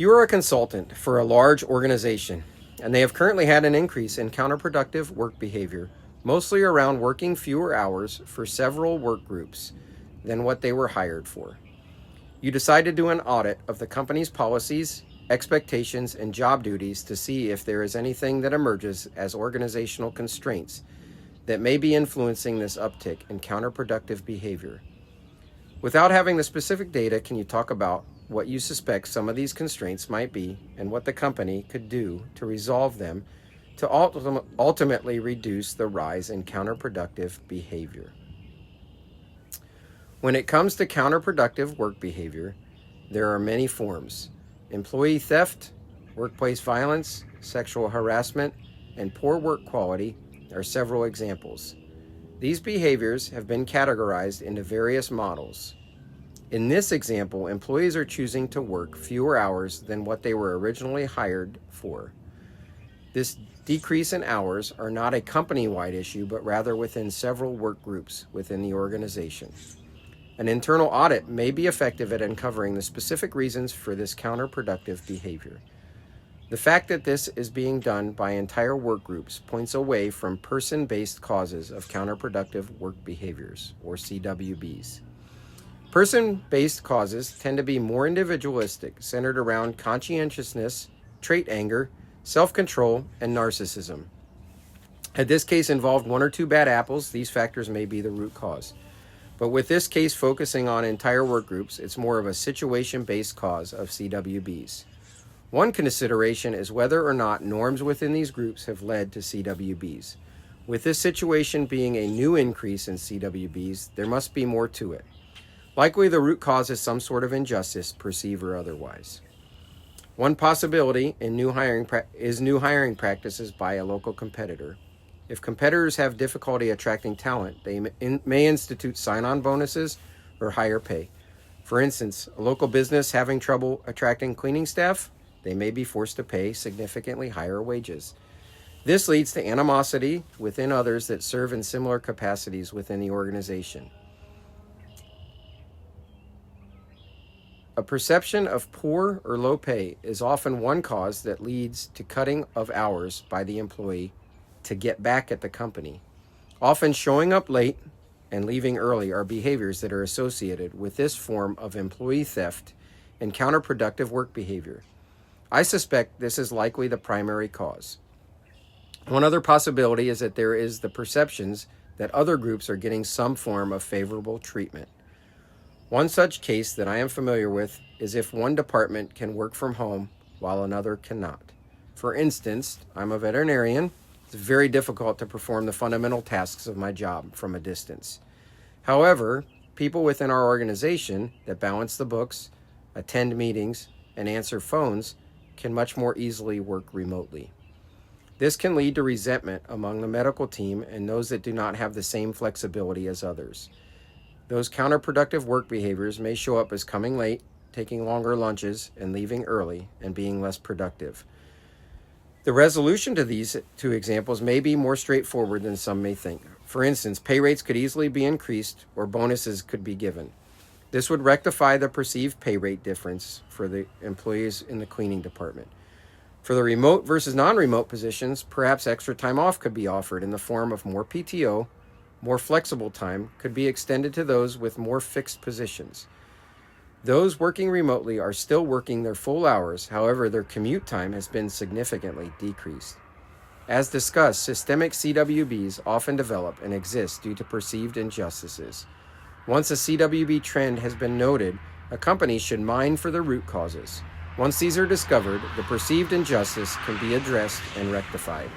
You are a consultant for a large organization, and they have currently had an increase in counterproductive work behavior, mostly around working fewer hours for several work groups than what they were hired for. You decide to do an audit of the company's policies, expectations, and job duties to see if there is anything that emerges as organizational constraints that may be influencing this uptick in counterproductive behavior. Without having the specific data, can you talk about what you suspect some of these constraints might be and what the company could do to resolve them to ultimately reduce the rise in counterproductive behavior? When it comes to counterproductive work behavior, there are many forms. Employee theft, workplace violence, sexual harassment, and poor work quality are several examples. These behaviors have been categorized into various models. In this example, employees are choosing to work fewer hours than what they were originally hired for. This decrease in hours are not a company-wide issue, but rather within several work groups within the organization. An internal audit may be effective at uncovering the specific reasons for this counterproductive behavior. The fact that this is being done by entire work groups points away from person-based causes of counterproductive work behaviors, or CWBs. Person-based causes tend to be more individualistic, centered around conscientiousness, trait anger, self-control, and narcissism. Had this case involved one or two bad apples, these factors may be the root cause. But with this case focusing on entire work groups, it's more of a situation-based cause of CWBs. One consideration is whether or not norms within these groups have led to CWBs. With this situation being a new increase in CWBs, there must be more to it. Likely the root cause is some sort of injustice, perceived or otherwise. One possibility in new hiring practices by a local competitor. If competitors have difficulty attracting talent, they may institute sign-on bonuses or higher pay. For instance, a local business having trouble attracting cleaning staff, they may be forced to pay significantly higher wages. This leads to animosity within others that serve in similar capacities within the organization. A perception of poor or low pay is often one cause that leads to cutting of hours by the employee to get back at the company. Often showing up late and leaving early are behaviors that are associated with this form of employee theft and counterproductive work behavior. I suspect this is likely the primary cause. One other possibility is that there is the perceptions that other groups are getting some form of favorable treatment. One such case that I am familiar with is if one department can work from home while another cannot. For instance, I'm a veterinarian. It's very difficult to perform the fundamental tasks of my job from a distance. However, people within our organization that balance the books, attend meetings, and answer phones can much more easily work remotely. This can lead to resentment among the medical team and those that do not have the same flexibility as others. Those counterproductive work behaviors may show up as coming late, taking longer lunches, and leaving early, and being less productive. The resolution to these two examples may be more straightforward than some may think. For instance, pay rates could easily be increased or bonuses could be given. This would rectify the perceived pay rate difference for the employees in the cleaning department. For the remote versus non-remote positions, perhaps extra time off could be offered in the form of more PTO. More flexible time could be extended to those with more fixed positions. Those working remotely are still working their full hours, however, their commute time has been significantly decreased. As discussed, systemic CWBs often develop and exist due to perceived injustices. Once a CWB trend has been noted, a company should mine for the root causes. Once these are discovered, the perceived injustice can be addressed and rectified.